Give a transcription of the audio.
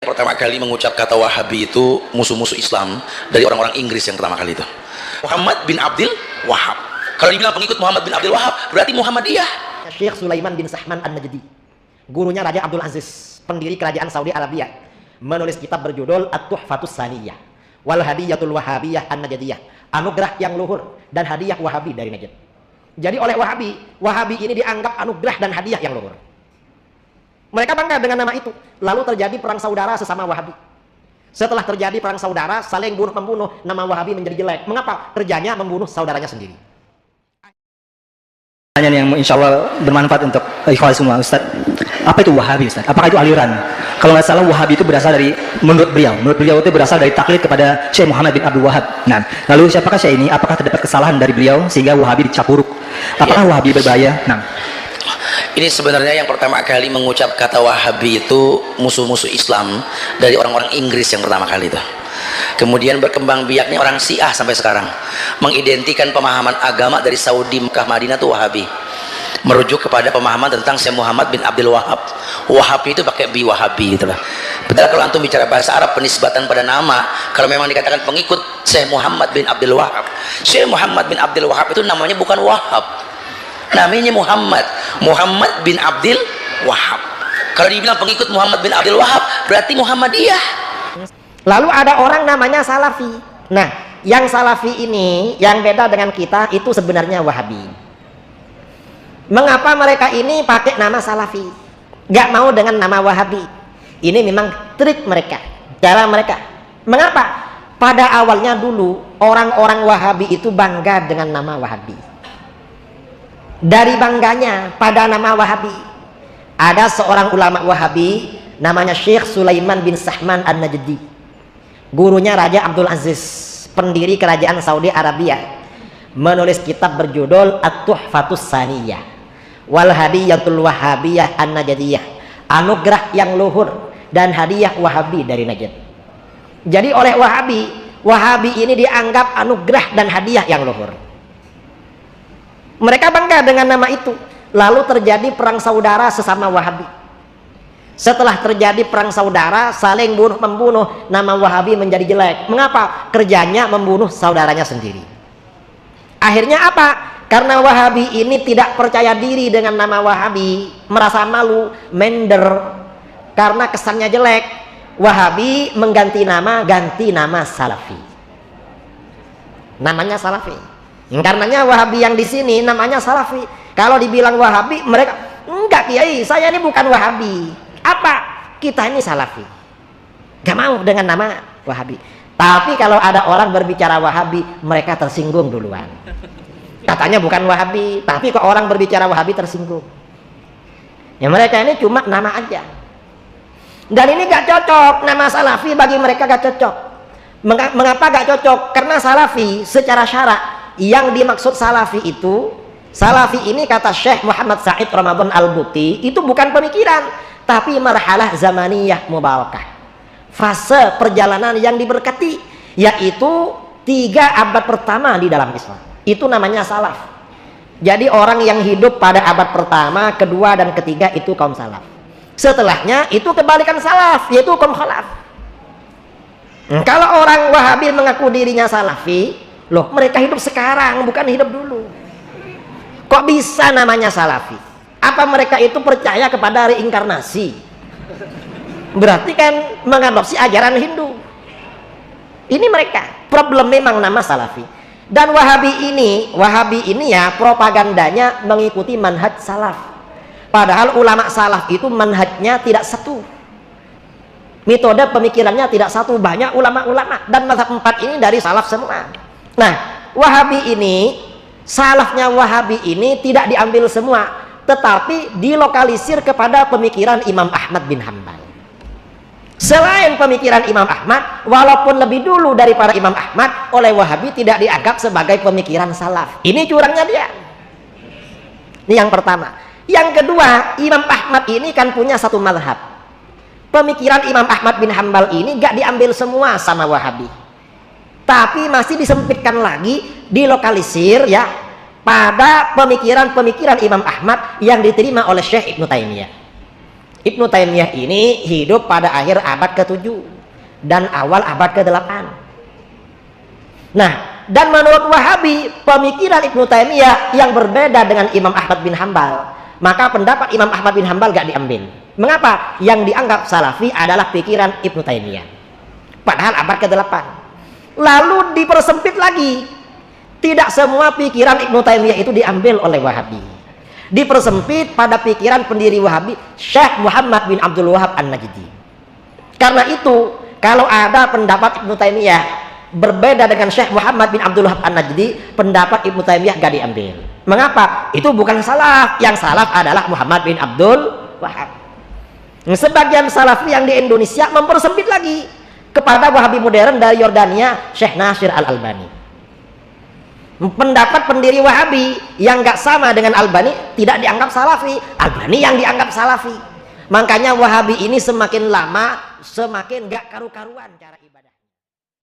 Pertama kali mengucap kata Wahabi itu musuh-musuh Islam dari orang-orang Inggris yang pertama kali itu. Muhammad bin Abdul Wahab. Kalau dibilang pengikut Muhammad bin Abdul Wahab, berarti Muhammadiyah. Syekh Sulaiman bin Sahman An-Najdi, gurunya Raja Abdul Aziz, pendiri kerajaan Saudi Arabia, menulis kitab berjudul At-Tuhfatus Saniyah wal Hadiyatul Wahabiyah An-Najdiyah, anugerah yang luhur dan hadiah Wahabi dari Najd. Jadi oleh Wahabi ini dianggap anugerah dan hadiah yang luhur. Mereka bangga dengan nama itu. Lalu terjadi perang saudara sesama Wahabi. Setelah terjadi perang saudara, saling bunuh-membunuh, nama Wahabi menjadi jelek. Mengapa? Kerjanya membunuh saudaranya sendiri. Pertanyaan yang insya Allah bermanfaat untuk ikhwan semua, Ustaz. Apa itu Wahabi, Ustaz? Apakah itu aliran? Kalau nggak salah, Wahabi itu berasal dari, menurut beliau itu berasal dari taklid kepada Syekh Muhammad bin Abdul Wahab. Nah, lalu siapakah Syekh ini? Apakah terdapat kesalahan dari beliau sehingga Wahabi dicap buruk? Apakah Wahabi berbahaya? Nah, ini sebenarnya yang pertama kali mengucap kata Wahabi itu musuh-musuh Islam dari orang-orang Inggris yang pertama kali itu. Kemudian berkembang biaknya orang Syiah sampai sekarang mengidentikan pemahaman agama dari Saudi, Mekah, Madinah itu Wahabi, merujuk kepada pemahaman tentang Syekh Muhammad bin Abdul Wahab. Wahabi itu pakai bi Wahabi gitu lah. Padahal kalau antum bicara bahasa Arab, penisbatan pada nama, kalau memang dikatakan pengikut Syekh Muhammad bin Abdul Wahab, Syekh Muhammad bin Abdul Wahab itu namanya bukan Wahab, namanya Muhammad bin Abdul Wahab. Kalau dibilang pengikut Muhammad bin Abdul Wahab, berarti Muhammadiyah. Lalu ada orang namanya Salafi. Nah, yang Salafi ini yang beda dengan kita itu sebenarnya Wahabi. Mengapa mereka ini pakai nama Salafi, gak mau dengan nama Wahabi? Ini memang trik mereka, cara mereka. Mengapa? Pada awalnya dulu orang-orang Wahabi itu bangga dengan nama Wahabi. Dari bangganya pada nama Wahabi, ada seorang ulama Wahabi namanya Syekh Sulaiman bin Sahman An-Najdi, gurunya Raja Abdul Aziz, pendiri kerajaan Saudi Arabia, menulis kitab berjudul At-Tuhfatus Saniyah wal Hadiyatul Wahabiyah An-Najdiyah, anugerah yang luhur dan hadiah Wahabi dari Najd. Jadi oleh Wahabi ini dianggap anugerah dan hadiah yang luhur. Mereka bangga dengan nama itu. Lalu terjadi perang saudara sesama Wahabi. Setelah terjadi perang saudara, saling bunuh-membunuh, nama Wahabi menjadi jelek. Mengapa? Kerjanya membunuh saudaranya sendiri. Akhirnya apa? Karena Wahabi ini tidak percaya diri dengan nama Wahabi, merasa malu, minder, karena kesannya jelek. Wahabi ganti nama Salafi. Namanya Salafi. Karenanya Wahabi yang di sini namanya Salafi. Kalau dibilang Wahabi, mereka enggak, Kiai, saya ini bukan Wahabi. Apa? Kita ini Salafi. Gak mau dengan nama Wahabi. Tapi kalau ada orang berbicara Wahabi, mereka tersinggung duluan. Katanya bukan Wahabi, tapi kok orang berbicara Wahabi tersinggung. Ya mereka ini cuma nama aja. Dan ini gak cocok, nama Salafi bagi mereka gak cocok. Mengapa gak cocok? Karena Salafi secara syarak, yang dimaksud Salafi itu, Salafi ini kata Syekh Muhammad Said Ramadan Al-Buti, itu bukan pemikiran, tapi marhalah zamaniyah mubarakah, fase perjalanan yang diberkati, yaitu 3 abad pertama di dalam Islam. Itu namanya salaf. Jadi orang yang hidup pada abad pertama, kedua, dan ketiga itu kaum salaf. Setelahnya itu kebalikan salaf, yaitu kaum khalaf. Kalau orang Wahabi mengaku dirinya Salafi, loh, mereka hidup sekarang, bukan hidup dulu. Kok bisa namanya Salafi? Apa mereka itu percaya kepada reinkarnasi? Berarti kan mengadopsi ajaran Hindu. Ini mereka. Problem memang nama Salafi. Dan Wahabi ini ya propagandanya mengikuti manhaj salaf. Padahal ulama salaf itu manhajnya tidak satu. Metode pemikirannya tidak satu. Banyak ulama-ulama. Dan mazhab 4 ini dari salaf semua. Nah, Wahabi ini, salafnya Wahabi ini tidak diambil semua, tetapi dilokalisir kepada pemikiran Imam Ahmad bin Hanbal. Selain pemikiran Imam Ahmad, walaupun lebih dulu daripada Imam Ahmad, oleh Wahabi tidak dianggap sebagai pemikiran salaf. Ini curangnya dia. Ini yang pertama. Yang kedua, Imam Ahmad ini kan punya satu mazhab. Pemikiran Imam Ahmad bin Hanbal ini gak diambil semua sama Wahabi, tapi masih disempitkan lagi, dilokalisir ya pada pemikiran-pemikiran Imam Ahmad yang diterima oleh Syekh Ibnu Taimiyah. Ibnu Taimiyah ini hidup pada akhir abad ke-7 dan awal abad ke-8. Nah, dan menurut Wahabi, pemikiran Ibnu Taimiyah yang berbeda dengan Imam Ahmad bin Hambal. Maka pendapat Imam Ahmad bin Hambal gak diambil. Mengapa? Yang dianggap salafi adalah pikiran Ibnu Taimiyah. Padahal abad ke-8. Lalu dipersempit lagi. Tidak semua pikiran Ibnu Taimiyah itu diambil oleh Wahabi. Dipersempit pada pikiran pendiri Wahabi, Syekh Muhammad bin Abdul Wahab An-Najdi. Karena itu, kalau ada pendapat Ibnu Taimiyah berbeda dengan Syekh Muhammad bin Abdul Wahab An-Najdi, pendapat Ibnu Taimiyah gak diambil. Mengapa? Itu bukan salaf. Yang salaf adalah Muhammad bin Abdul Wahab. Sebagian salafi yang di Indonesia mempersempit lagi kepada Wahabi modern dari Yordania, Syekh Nasir Al-Albani. Pendapat pendiri Wahabi yang gak sama dengan Albani tidak dianggap salafi, Albani yang dianggap salafi. Makanya Wahabi ini semakin lama semakin gak karu-karuan cara ibadah.